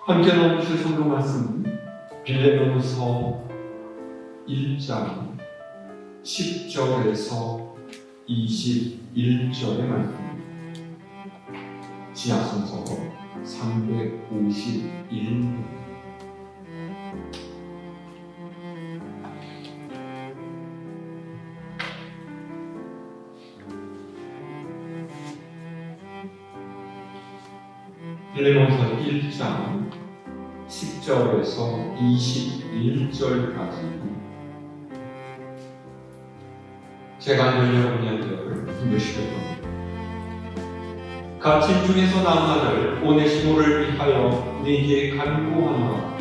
함께 나누실 성경 말씀 빌레몬서 1장 10절에서 21절의 말씀. 지하성서 351면. 빌레몬서 1장 10절에서 21절까지 제가 여러분에게 읽으시겠습니다. 갇힌 중에서 낳은 아들 오네시모를 위하여 네게 간구하노라.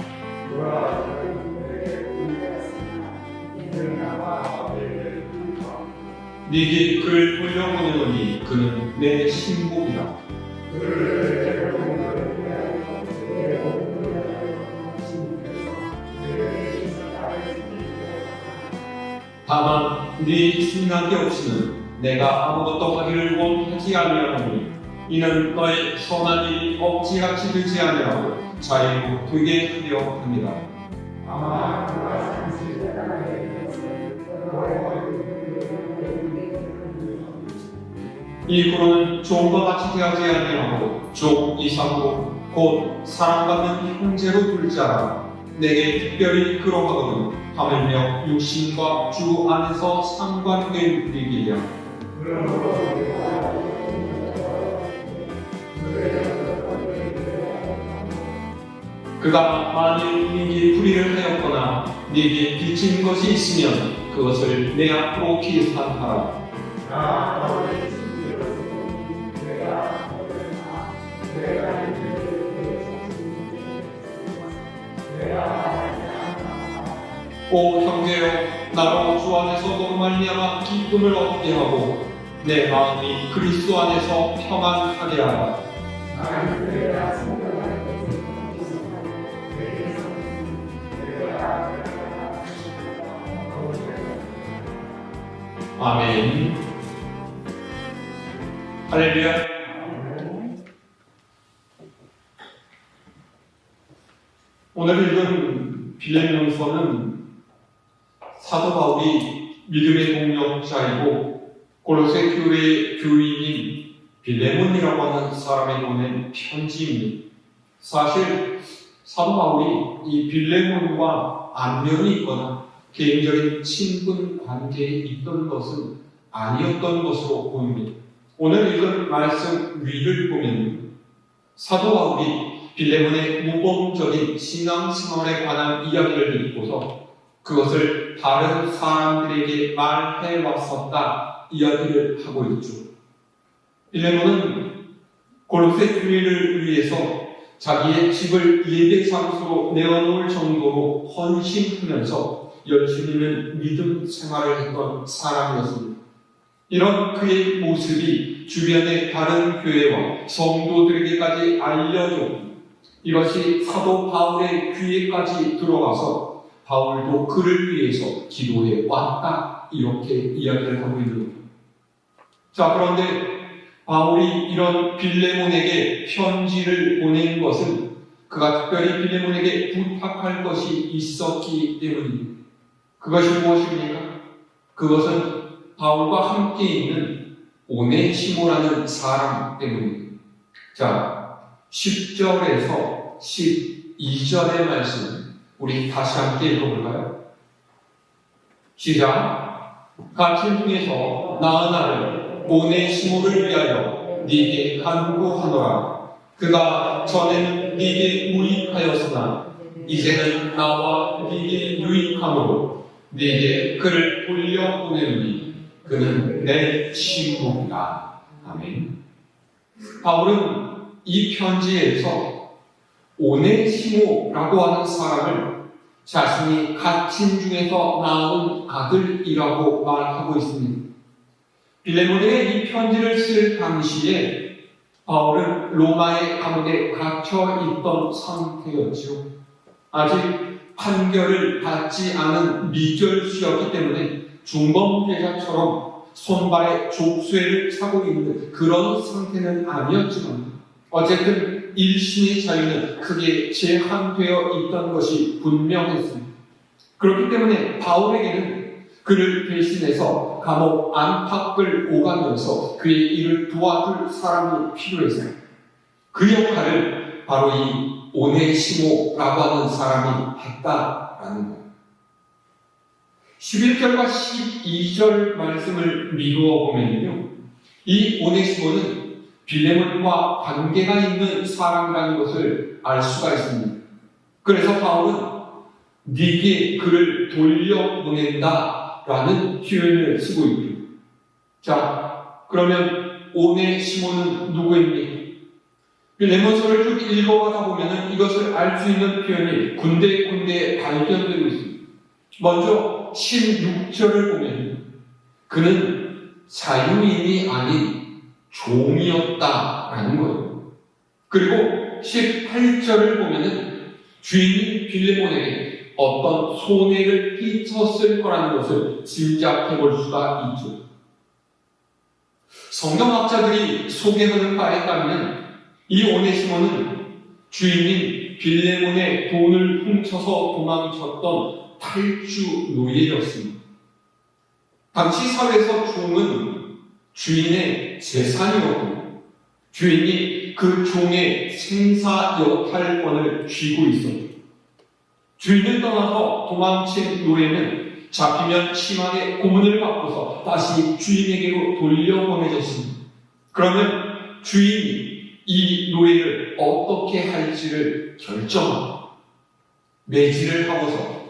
네게 그를 돌려보내노니 그는 내 신복이라. 다만 네 승낙이 없이는 내가 아무것도 하기를 원하지 아니하노니 이는 너의 선한 일이 억지같이 되지 아니하고 자유로 되게 하려 합니다. 이후로는 종과 같이 대하지 아니하고 종 이상으로 곧 사랑받는 형제로 둘 자라. 내게 특별히 그러하거든 하물며 육신과 주 안에서 상관된 일이야. 그가 만일 네게 불의를 하였거나 네게 빚진 것이 있으면 그것을 내 앞으로 계산하라. 오 형제여, 나로 주 안에서 너로 말미암아 기쁨을 얻게 하고 내 마음이 그리스도 안에서 평안하게 하라. 아멘. 할렐루야. 오늘 읽은 빌레몬서는 사도 바울이 믿음의 동역자이고 골로새 교회의 교인인 빌레몬이라고 하는 사람에 보낸 편지입니다. 사실 사도 바울이 이 빌레몬과 안면이 있거나 개인적인 친분 관계에 있던 것은 아니었던 것으로 보입니다. 오늘 읽은 말씀 위를 보면 사도 바울이 빌레몬의 모범적인 신앙생활에 관한 이야기를 듣고서 그것을 다른 사람들에게 말해 왔었다 이야기를 하고 있죠. 빌레몬은 골로새 교회를 위해서 자기의 집을 예배 장소로 내어놓을 정도로 헌신하면서 열심히는 믿음 생활을 했던 사람이었습니다. 이런 그의 모습이 주변의 다른 교회와 성도들에게까지 알려져 이것이 사도 바울의 귀에까지 들어가서 바울도 그를 위해서 기도해 왔다 이렇게 이야기를 하고 있는 겁니다. 자, 그런데 바울이 이런 빌레몬에게 편지를 보낸 것은 그가 특별히 빌레몬에게 부탁할 것이 있었기 때문입니다. 그것이 무엇입니까? 그것은 바울과 함께 있는 오네시모라는 사람 때문입니다. 자, 10절에서 12절의 말씀 우리 다시 함께 읽어볼까요? 시작. 갇힌 중에서 낳은 아들 오네시모를 위하여 네게 간구하노라. 그가 전에는 네게 무익하였으나 이제는 나와 네게 유익함으로 네게 그를 돌려보내노니 그는 내 친구이다. 아멘. 바울은 이 편지에서 오네시모라고 하는 사람을 자신이 갇힌 중에서 낳은 아들이라고 말하고 있습니다. 빌레몬에게 이 편지를 쓸 당시에 바울은 로마의 감옥에 갇혀 있던 상태였죠. 아직 판결을 받지 않은 미결수였기 때문에 중범죄자처럼 손발에 족쇄를 차고 있는 그런 상태는 아니었지만 어쨌든 일신의 자유는 크게 제한되어 있던 것이 분명했습니다. 그렇기 때문에 바울에게는 그를 대신해서 감옥 안팎을 오가면서 그의 일을 도와줄 사람이 필요했어요. 그 역할을 바로 이 오네시모라고 하는 사람이 했다라는 거예요. 11절과 12절 말씀을 미루어 보면요, 이 오네시모는 빌레몬과 관계가 있는 사람이라는 것을 알 수가 있습니다. 그래서 바울은 네게 그를 돌려보낸다라는 표현을 쓰고 있죠. 자, 그러면 오네시모는 누구입니까? 빌레몬서를 쭉 읽어가다 보면 이것을 알 수 있는 표현이 군데군데 발견되고 있습니다. 먼저 16절을 보면 그는 자유인이 아닌 종이었다라는 거예요. 그리고 18절을 보면 주인이 빌레몬에게 어떤 손해를 끼쳤을 거라는 것을 짐작해 볼 수가 있죠. 성경학자들이 소개하는 바에 따르면 이 오네시모는 주인인 빌레몬의 돈을 훔쳐서 도망쳤던 탈주 노예였습니다. 당시 사회에서 종은 주인의 재산이었고 주인이 그 종의 생사 여탈권을 쥐고 있었죠. 주인을 떠나서 도망친 노예는 잡히면 심하게 고문을 받고서 다시 주인에게로 돌려보내졌습니다. 그러면 주인이 이 노예를 어떻게 할지를 결정하고 매질을 하고서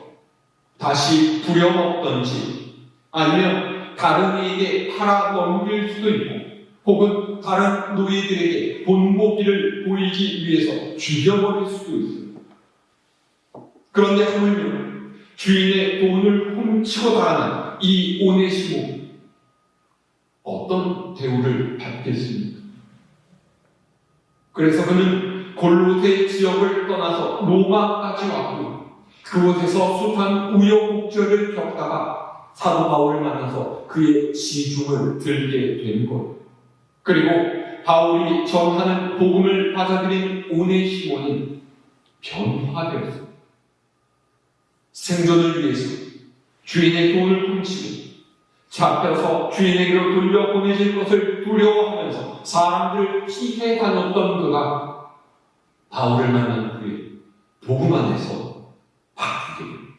다시 부려먹던지 아니면 다른 이에게 팔아 넘길 수도 있고 혹은 다른 노예들에게 본보기를 보이기 위해서 죽여버릴 수도 있습니다. 그런데 하물며 주인의 돈을 훔치고 달아난 이 오네시모, 어떤 대우를 받겠습니까? 그래서 그는 골로새 지역을 떠나서 로마까지 왔고 그곳에서 숱한 우여곡절을 겪다가 사도 바울을 만나서 그의 시중을 들게 된 것. 그리고 바울이 전하는 복음을 받아들인 오네시모는 변화되었습니다. 생존을 위해서 주인의 돈을 훔치고 잡혀서 주인에게로 돌려보내질 것을 두려워하면서 사람들을 피해 다녔던 그가 바울을 만난 후에 복음 안에서 바뀌게 됩니다.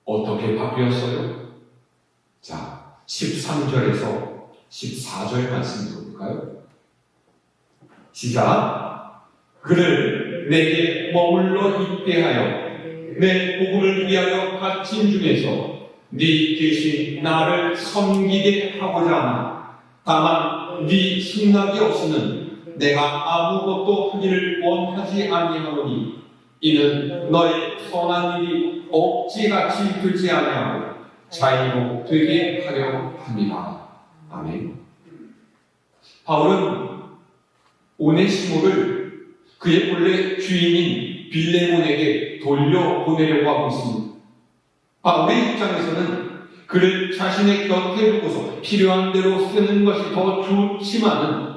어떻게 바뀌었어요? 자, 13절에서 14절 말씀 볼까요? 시작. 그를 내게 머물러 있게 하여 내 복음을 위하여 갇힌 중에서 네 대신 나를 섬기게 하고자 하나 다만 네 승낙이 없이는 내가 아무것도 하기를 원하지 아니하노니 이는 너의 선한 일이 억지같이 되지 아니하고 자유로 되게 하려 합니다. 아멘. 바울은 오네시모를 그의 본래 주인인 빌레몬에게 돌려보내려고 하고 있습니다. 바울의 입장에서는 그를 자신의 곁에 두고서 필요한 대로 쓰는 것이 더 좋지만은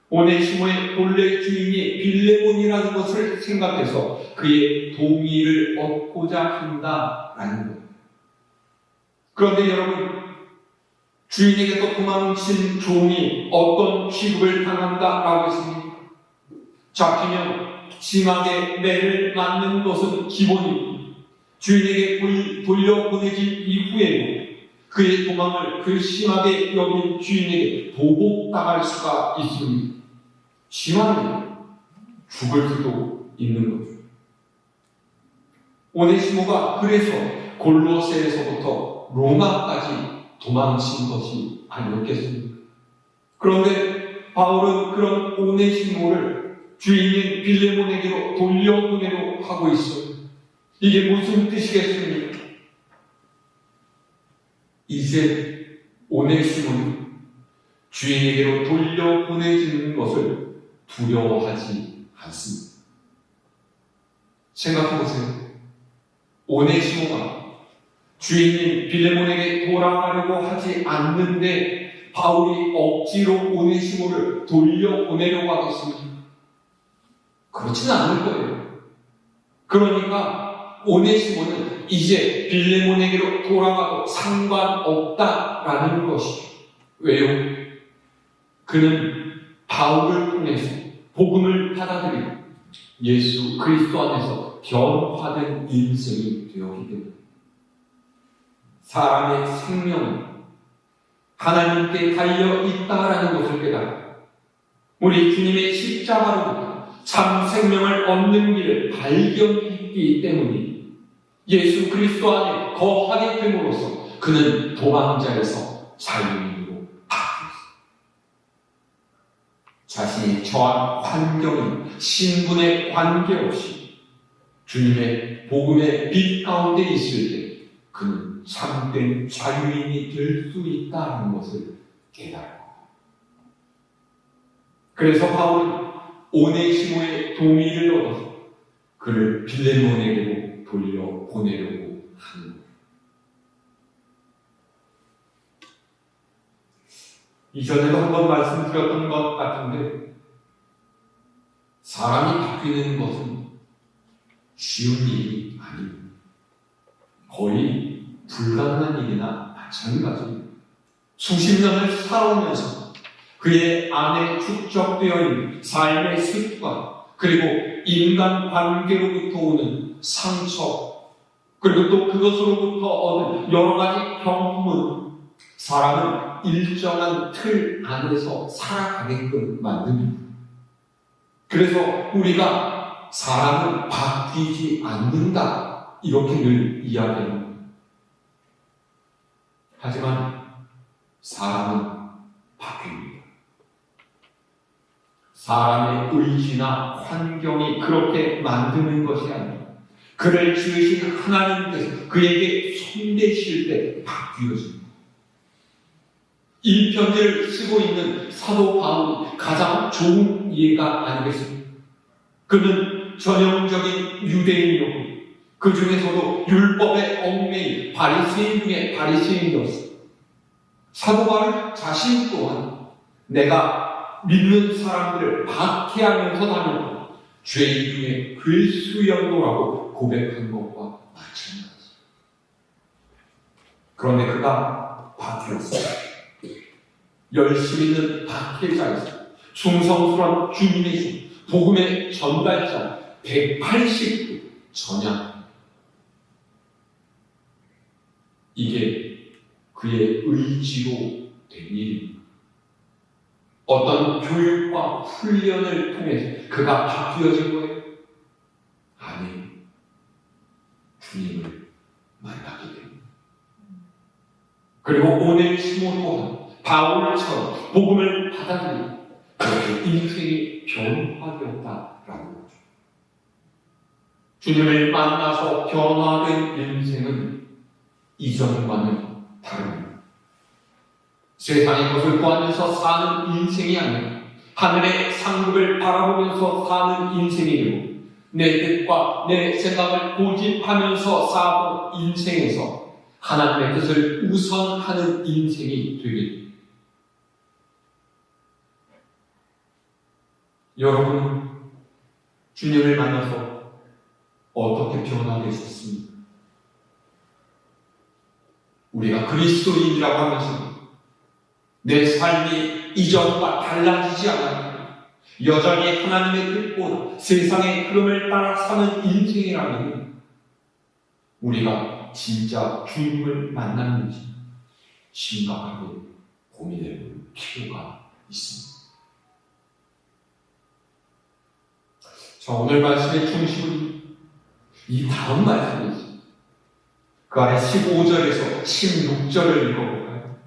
오네시모의 본래 주인이 빌레몬이라는 것을 생각해서 그의 동의를 얻고자 한다라는 거예요. 그런데 여러분, 주인에게서 도망친 종이 어떤 취급을 당한다라고 했습니까? 잡히면 심하게 매를 맞는 것은 기본이고 주인에게 돌려보내질 이후에도 그의 도망을 그 심하게 여긴 주인에게 보복당할 수가 있습니다. 심하면 죽을 수도 있는 거죠. 오네시모가 그래서 골로새에서부터 로마까지 도망친 것이 아니었겠습니까? 그런데 바울은 그런 오네시모를 주인인 빌레몬에게로 돌려보내려 하고 있어요. 이게 무슨 뜻이겠습니까? 이제 오네시모는 주인에게로 돌려보내지는 것을 두려워하지 않습니다. 생각해보세요. 오네시모가 주인인 빌레몬에게 돌아가려고 하지 않는데 바울이 억지로 오네시모를 돌려보내려고 하겠습니다. 그렇지는 않을 거예요. 그러니까 오네시모는 이제 빌레몬에게로 돌아가도 상관없다라는 것이죠. 왜요? 그는 바울을 통해서 복음을 받아들이고 예수 그리스도 안에서 변화된 인생이 되었기 때문에 사람의 생명은 하나님께 달려 있다라는 것을 깨달아 우리 주님의 십자가로부터 참 생명을 얻는 길을 발견했기 때문에 예수 그리스도 안에 거하게 됨으로써 그는 도망자에서 자유인으로 바뀌었습니다. 자신이 처한 환경인 신분에 관계없이 주님의 복음의 빛 가운데 있을 때 그는 참된 자유인이 될 수 있다는 것을 깨달았습니다. 그래서 바울은 오네시모의 동의를 얻어서 그를 빌레몬에게로 돌려보내려고 하는 거예요. 이전에도 한번 말씀드렸던 것 같은데 사람이 바뀌는 것은 쉬운 일이 아닙니다. 거의 불가능한 일이나 마찬가지입니다. 수십 년을 살아오면서 그의 안에 축적되어 있는 삶의 습관, 그리고 인간관계로부터 오는 상처, 그리고 또 그것으로부터 얻은 여러 가지 경험은 사람은 일정한 틀 안에서 살아가게끔 만듭니다. 그래서 우리가 사람은 바뀌지 않는다 이렇게 늘 이야기합니다. 하지만 사람은 바뀝니다. 사람의 의지나 환경이 그렇게 만드는 것이 아니라 그를 지으신 하나님께서 그에게 손대실 때 바뀌어집니다. 이 편지를 쓰고 있는 사도 바울이 가장 좋은 예가 아니겠습니까? 그는 전형적인 유대인이었고 그 중에서도 율법의 얽매인 바리새인 중에 바리새인이었습니다. 사도 바울 자신 또한 내가 믿는 사람들을 박해하면서 다녔고 죄인 중에 글수연도라고 고백한 것과 마찬가지입니다. 그런데 그가 바뀌었어요. 열심 있는 박해자였어요. 충성스러운 주님이시고 복음의 전달자 180도 전향. 이게 그의 의지로 된 일입니다. 어떤 교육과 훈련을 통해서 그가 바뀌어진 거예요? 아니, 주님을 만나게 됩니다. 그리고 오네시모 또한 바울처럼 복음을 받아들이고 그렇게 인생이 변화되었다라는 거죠. 주님을 만나서 변화된 인생은 이전과는 다릅니다. 세상의 것을 구하면서 사는 인생이 아니라 하늘의 상급을 바라보면서 사는 인생이 되고 내 뜻과 내 생각을 고집하면서 사는 인생에서 하나님의 뜻을 우선하는 인생이 되게 됩니다. 여러분, 주님을 만나서 어떻게 변화되셨습니까? 우리가 그리스도인이라고 하면서 내 삶이 이전과 달라지지 않아요. 여전히 하나님의 뜻보다 세상의 흐름을 따라 사는 인생이라면 우리가 진짜 주님을 만났는지 심각하게 고민해 볼 필요가 있습니다. 자, 오늘 말씀의 중심은 이 다음 말씀이죠. 그 아래 15절에서 16절을 읽어볼까요?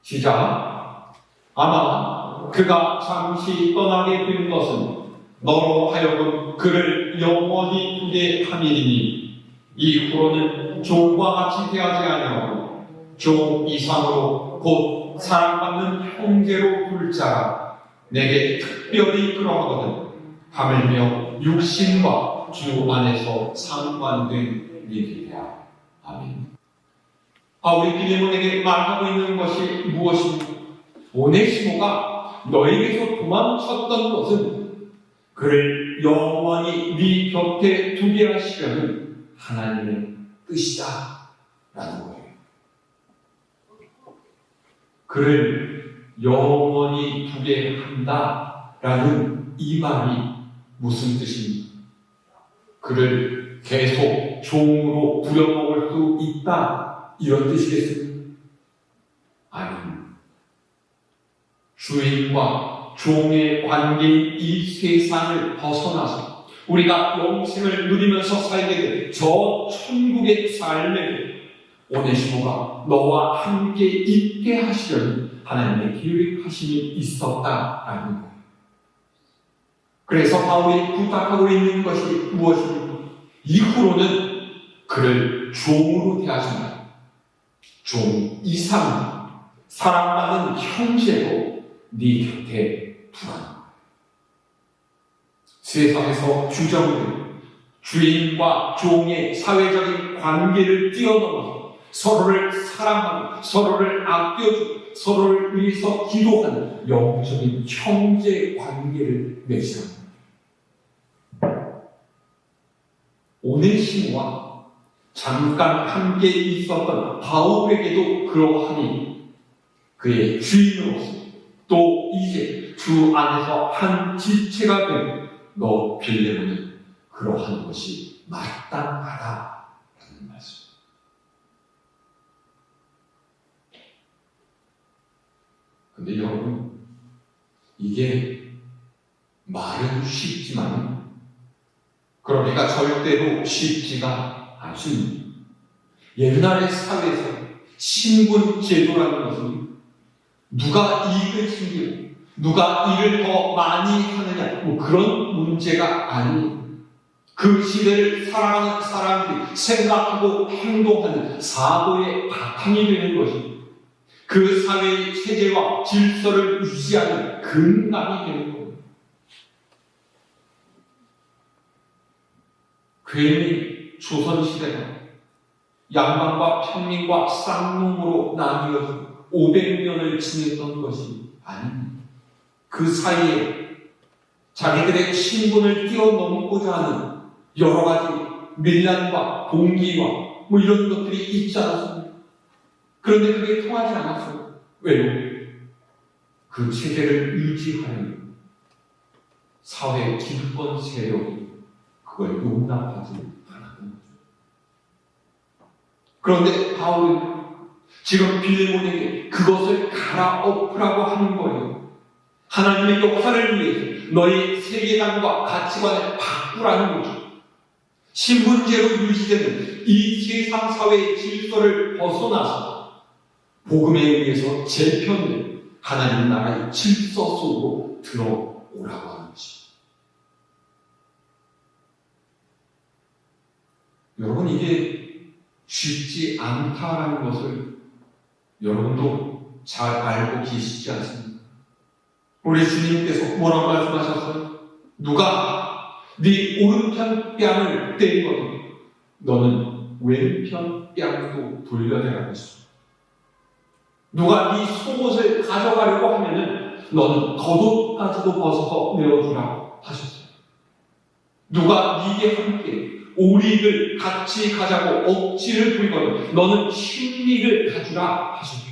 시작. 아마 그가 잠시 떠나게 된 것은 너로 하여금 그를 영원히 두게 함이니 이후로는 종과 같이 대하지 아니하고 종 이상으로 곧 사랑받는 형제로 둘 자라 내게 특별히 그러하거든 하물며 육신과 주 안에서 상관된 일이야. 아멘. 우리 빌레몬에게 말하고 있는 것이 무엇입니까? 오네시모가 너에게서 도망쳤던 것은 그를 영원히 네 곁에 두게 하시려는 하나님의 뜻이다 라는 거예요. 그를 영원히 두게 한다 라는 이 말이 무슨 뜻입니까? 그를 계속 종으로 부려먹을 수 있다 이런 뜻이겠습니까? 아닙니다. 주인과 종의 관계인 이 세상을 벗어나서 우리가 영생을 누리면서 살게 될 저 천국의 삶에 오네시모가 너와 함께 있게 하시려는 하나님의 계획하심이 있었다라는 거예요. 그래서 바울이 부탁하고 있는 것이 무엇입니까? 이후로는 그를 종으로 대하지 말고 종 이상 사랑받는 형제로 네 곁에 두라는 거예요. 세상에서 규정된 주인과 종의 사회적인 관계를 뛰어넘어서 서로를 사랑하고 서로를 아껴주고 서로를 위해서 기도하는 영적인 형제 관계를 맺으라는 거예요. 오네시모와 잠깐 함께 있었던 바울에게도 그러하니 그의 주인으로서 또 이제 주 안에서 한 지체가 된 너 빌레몬은 그러한 것이 마땅하다라는 말씀. 근데 여러분, 이게 말은 쉽지만 그러니까 절대로 쉽지가 않습니다. 옛날의 사회에서 신분 제도라는 것은 누가 이익을 챙기고 누가 일을 더 많이 하느냐 뭐 그런 문제가 아니에요. 그 시대를 살아가는 사람들이 생각하고 행동하는 사고의 바탕이 되는 것입니다. 그 사회의 체제와 질서를 유지하는 근간이 되는 겁니다. 괜히 조선시대가 양반과 평민과 쌍놈으로 나뉘어서 500년을 지냈던 것이 아닙니다. 그 사이에 자기들의 신분을 뛰어넘고자 하는 여러 가지 밀란과 봉기와 뭐 이런 것들이 있지 않았습니까? 그런데 그게 통하지 않았어요. 왜요? 그 체제를 유지하는 사회 기득권 세력이 그걸 용납하지 않았던 거죠. 그런데 바울은 지금 빌레몬에게 그것을 갈아엎으라고 하는 거예요. 하나님의 역사를 위해서 너희 세계관과 가치관을 바꾸라는 거죠. 신분제로 유지되는 이 세상 사회의 질서를 벗어나서 복음에 의해서 재편된 하나님 나라의 질서 속으로 들어오라고 하는 것입니다. 여러분, 이게 쉽지 않다라는 것을 여러분도 잘 알고 계시지 않습니까? 우리 주님께서 뭐라고 말씀하셨어요? 누가 네 오른편 뺨을 때리거든 너는 왼편 뺨도 돌려내라고 했습니다. 누가 네 속옷을 가져가려고 하면은 너는 겉옷까지도 벗어서 내어주라고 하셨어요. 누가 네게 함께 오릭을 같이 가자고 억지를 부리거든 너는 신릭을 가주라 하셨죠.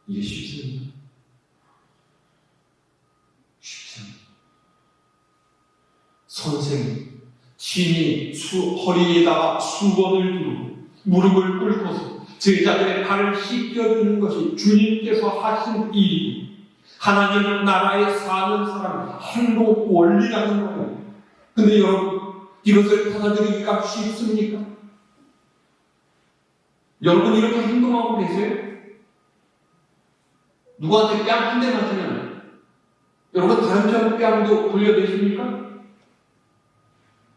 이게 쉽습니까? 쉽지 않아요. 선생님, 친히 허리에다가 수건을 두르고 무릎을 꿇고서 제자들의 발을 씻겨주는 것이 주님께서 하신 일이고 하나님 나라에 사는 사람의 행동 원리라는 거예요. 근데 여러분, 이것을 받아들이기가 쉽습니까? 여러분 이렇게 행동하고 계세요? 누구한테 뺨 한 대 맞으면 여러분 다른 편 뺨도 돌려내십니까?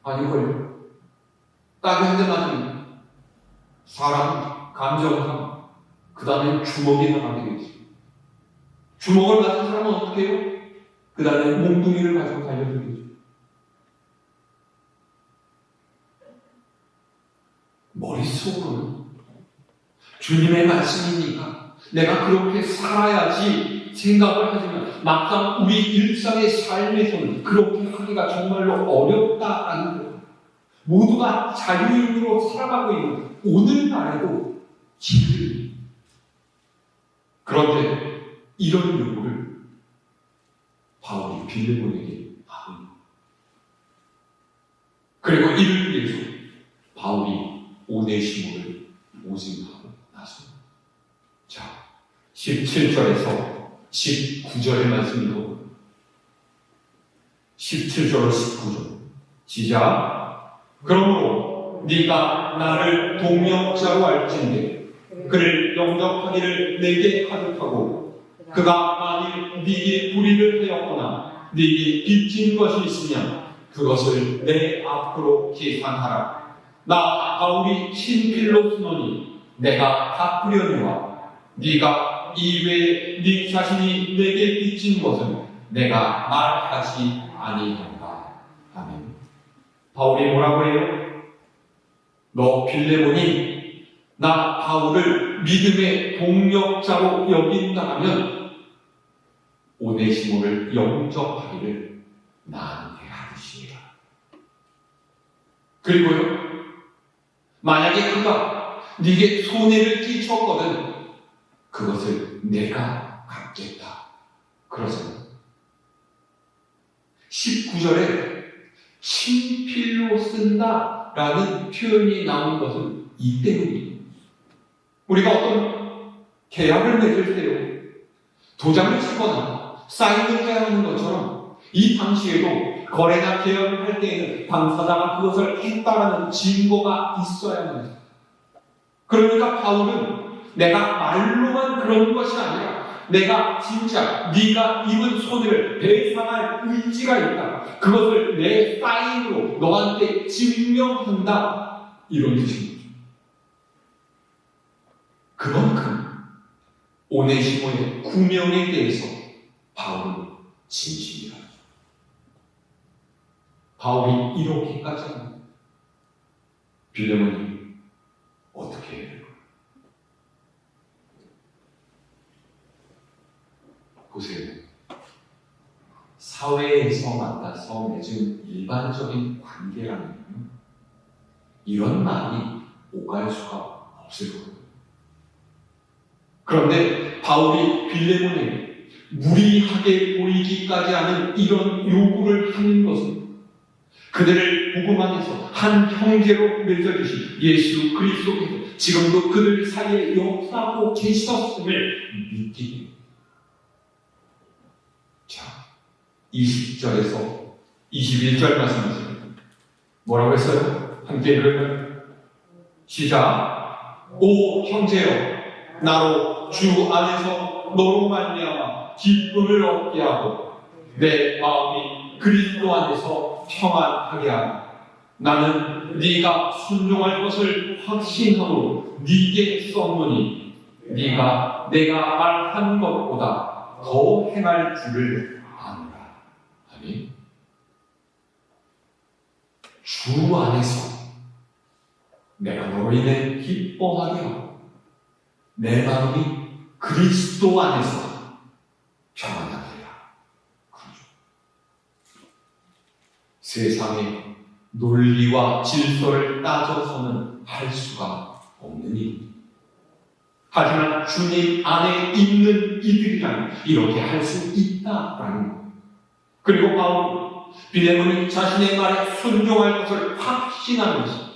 아니걸요. 딱이 한 대 맞으면 사람, 감정상 그 다음에 주먹이 나가게 되겠습니다. 주먹을 맞은 사람은 어떻게 해요? 그 다음에 몽둥이를 가지고 달려들겠죠. 머릿속으로는 주님의 말씀이니까 내가 그렇게 살아야지 생각을 하지만 막상 우리 일상의 삶에서는 그렇게 하기가 정말로 어렵다라는 거예요. 모두가 자유인으로 살아가고 있는 오늘날에도 힘들어요. 그런데 이런 요구를 바울이 빌레몬에게 하고 있는 거예요. 그리고 이를 위해서 바울이 오네시모를 모집하고 나섭니다. 자, 17절에서 19절의 말씀이고 17절로 19절 시작. 그러므로 네가 나를 동역자로 알진대 그를 영접하기를 내게 하듯하고 그가 만일 네게 불의를 하였거나 네게 빚진 것이 있으면 그것을 내 앞으로 계산하라. 나 바울이 친필로 쓰노니 내가 갚으려니와 네가 이외에 네 자신이 내게 빚진 것은 내가 말하지 아니한다. 아멘. 바울이 뭐라고 해요? 너 빌레몬이 나 바울을 믿음의 동역자로 여긴다면 오네시모를 영접하기를 나한테 하시니라. 그리고요, 만약에 그가 네게 손해를 끼쳤거든 그것을 내가 갚겠다. 그러잖아요. 19절에 친필로 쓴다라는 표현이 나온 것은 이 때문이에요. 우리가 어떤 계약을 맺을 때요, 도장을 치거나 사인을 해야 하는 것처럼 이 당시에도 거래나 계약을 할 때에는 당사자가 그것을 했다라는 증거가 있어야 합니다. 그러니까 바울은 내가 말로만 그런 것이 아니라 내가 진짜 네가 입은 손해를 배상할 의지가 있다. 그것을 내 사인으로 너한테 증명한다. 이런 뜻입니다. 그만큼 오네시모의 구명에 대해서 바울은 진심이다. 바울이 이렇게까지 합니다. 빌레몬이 어떻게 해야 될까? 보세요. 사회에서 만나서 맺은 일반적인 관계라면 이런 말이 오갈 수가 없을 거예요. 그런데 바울이 빌레몬에게 무리하게 보이기까지 하는 이런 요구를 하는 것은 그들을 복음 안에서 한 형제로 맺어주신 예수 그리스도께서 지금도 그들 사이에 역사하고 계셨음을 믿기 때문입니다. 자, 20절에서 21절 말씀하십니다. 뭐라고 했어요? 함께 읽을까요? 시작. 오 형제여, 나로 주 안에서 너로 말미암아 기쁨을 얻게 하고 내 마음이 그리스도 안에서 평안하게 하라. 나는 네가 순종할 것을 확신하고 네게 썼노니 네가 내가 말한 것보다 더 행할 줄을 아노라. 아니, 주 안에서 내가 너로 인해 기뻐하게 하고 내 마음이 그리스도 안에서 평안하게 하라. 그렇죠. 세상의 논리와 질서를 따져서는 할 수가 없는 일. 하지만 주님 안에 있는 이들이라면 이렇게 할 수 있다라는 것. 그리고 바울 빌레몬이 자신의 말에 순종할 것을 확신하면서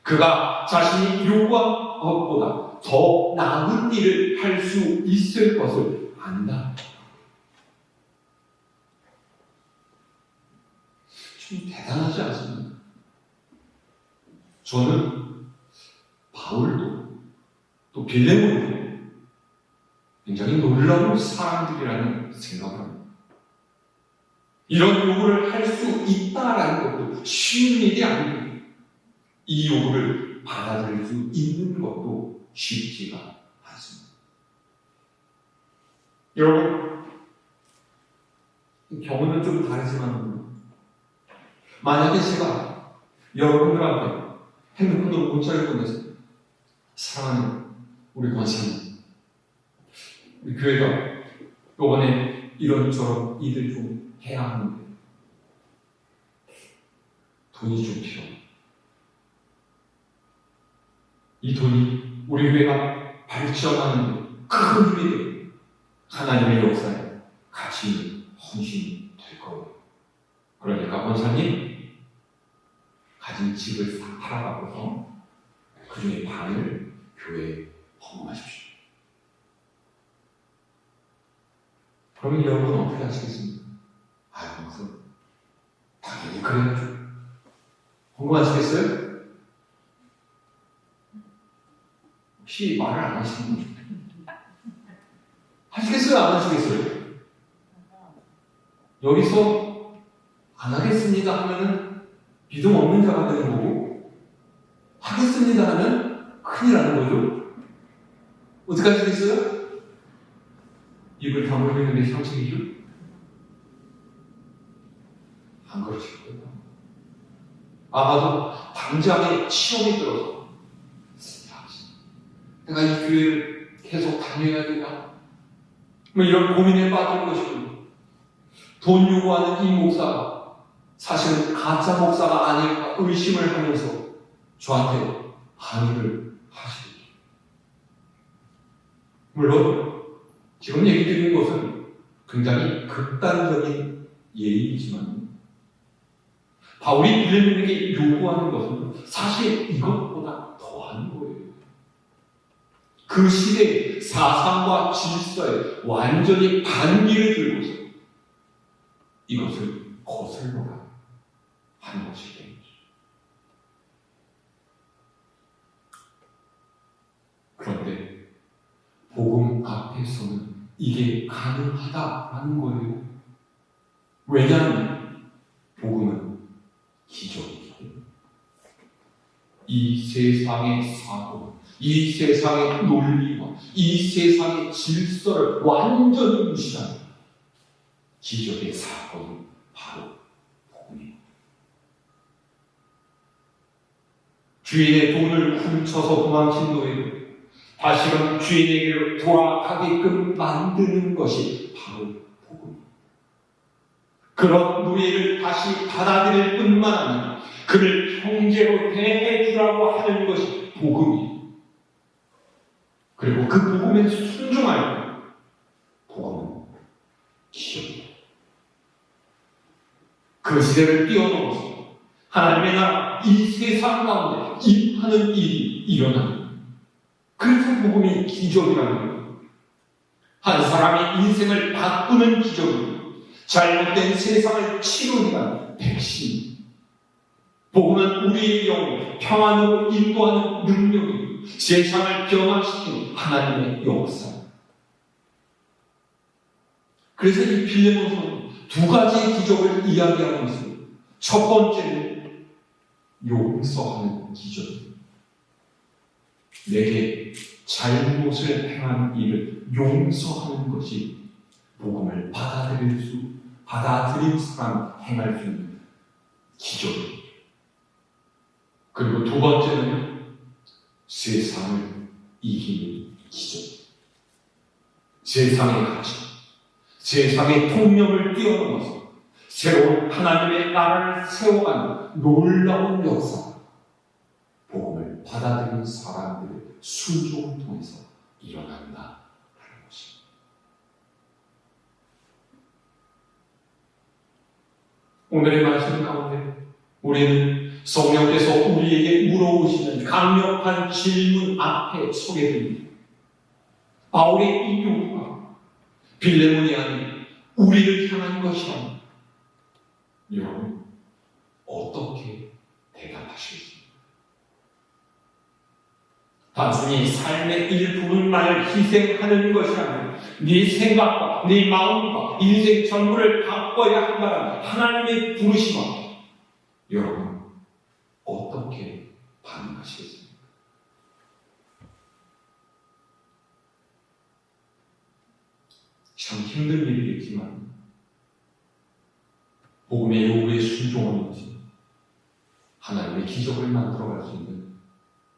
그가 자신이 요구한 것보다 더 나은 일을 할 수 있을 것을 안다. 좀 대단하지 않습니까? 저는 바울도 또 빌레몬도 굉장히 놀라운 사람들이라는 생각을 합니다. 이런 요구를 할 수 있다라는 것도 쉬운 일이 아닙니다. 이 요구를 받아들일 수 있는 것도 쉽지가 않습니다. 여러분, 경우는 좀 다르지만 만약에 제가 여러분들한테 핸드폰으로 문자를 보내서 사랑하는 우리 권사님, 우리 교회가 요번에 이런저런 일을 좀 해야 하는데 돈이 좀 필요해. 이 돈이 우리 교회가 발전하는 큰 힘이 되고 하나님의 역사에 가치 있는 헌신이 될 거예요. 그러니까 권사님 가진 집을 싹 팔아가고서 그 중에 반을 교회에 헌금하십시오. 그러면 여러분은 어떻게 하시겠습니까? 무슨 당연히 그래야죠. 헌금하시겠어요? 혹시 말을 안 하시는 분 하시겠어요? 안 하시겠어요? 여기서 안 하겠습니다 하면은 믿음 없는 자가 되는 거고, 하겠습니다 하면 큰일 나는 거죠. 어떻게 하시겠어요? 입을 다물리는 게 상식이죠? 안 그러실 거예요. 아마도 당장에 치욕이 들어서 내가 이 교회를 계속 다녀야 되나? 뭐 이런 고민에 빠질 것이고, 돈 요구하는 이 목사가 사실은 가짜 목사가 아닐까 의심을 하면서 저한테 항의를 하시겠죠. 물론 지금 얘기 드리는 것은 굉장히 극단적인 예의이지만 바울이 빌레몬에게 요구하는 것은 사실 이것보다 더한 거예요. 그 시대의 사상과 질서에 완전히 반기를 들고서 이것을 거슬러라 하는 것이 되겠죠. 그런데 복음 앞에서는 이게 가능하다라는 거예요. 왜냐하면 복음은 기적이죠. 이 세상의 사고, 이 세상의 논리와 이 세상의 질서를 완전히 무시하는 기적의 사건이 바로 복음이에요. 주인의 돈을 훔쳐서 도망친 노예를 다시금 주인에게로 돌아가게끔 만드는 것이 바로 복음이에요. 그런 노예를 다시 받아들일 뿐만 아니라 그를 형제로 대해주라고 하는 것이 복음이에요. 그리고 그 복음에 순종하여 복음은 기적이에요. 그 시대를 뛰어넘어서 하나님의 나라 이 세상 가운데 임하는 일이 일어납니다. 그래서 복음이 기적이라는 거예요. 한 사람이 인생을 바꾸는 기적이에요. 잘못된 세상을 치료하는 백신. 복음은 우리의 영을 평안으로 인도하는 능력이고 세상을 변화시키는 하나님의 역사. 그래서 이 빌레몬서는 두 가지 기적을 이야기하고 있습니다. 첫 번째는 용서하는 기적입니다. 내게 잘못을 행한 일을 용서하는 것이 복음을 받아들인 사람 행할 수 있는 기적입니다. 그리고 두 번째는 세상을 이기는 기적. 세상의 가치, 세상의 통념을 뛰어넘어서 새로운 하나님의 나라를 세워가는 놀라운 역사. 복음을 받아들인 사람들의 순종을 통해서 일어난다 하는 것입니다. 오늘의 말씀 가운데 우리는 성령께서 우리에게 물어오시는 강력한 질문 앞에 서게 됩니다. 바울의 이 요구가 빌레몬이 아닌 우리를 향한 것이라면 여러분 어떻게 대답하시겠습니까? 단순히 삶의 일부분만을 희생하는 것이 아니라 네 생각과 네 마음과 인생 전부를 바꿔야 한다는 하나님의 부르심과 여러분 어떻게 반응하시겠습니까? 참 힘든 일이겠지만 복음의 요구에 순종하는지 하나님의 기적을 만들어갈 수 있는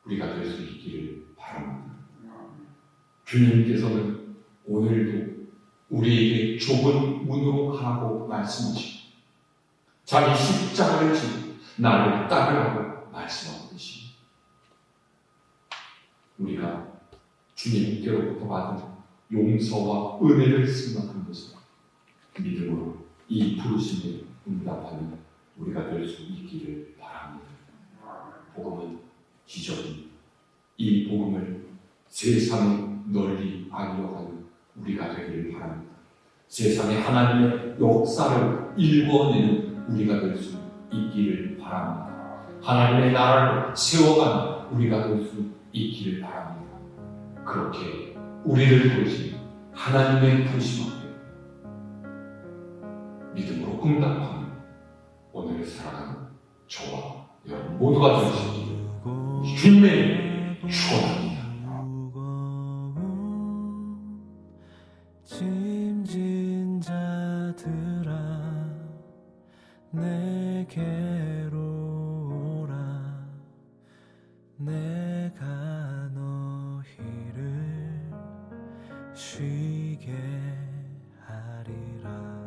우리가 될 수 있기를 바랍니다. 주님께서는 오늘도 우리에게 좁은 문으로 가라고 말씀하시고 자기 십자가를 지고 나를 따르라고 말씀하고 계십니다. 우리가 주님께로부터 받은 용서와 은혜를 생각하면서 믿음으로 이 부르심에 응답하는 우리가 될 수 있기를 바랍니다. 복음은 기적입니다. 이 복음을 세상에 널리 알려가는 우리가 되기를 바랍니다. 세상에 하나님의 역사를 일궈내는 우리가 될 수 있기를 바랍니다. 하나님의 나라를 세워가는 우리가 될 수 있기를 바랍니다. 그렇게 우리를 부르신 하나님의 부르심 앞에 믿음으로 응답하는 오늘을 살아가는 저와 여러분 모두가 될 수 있기를 주님의 축원합니다. 짐진 자들아 내게로 오라 내가 너희를 쉬게 하리라.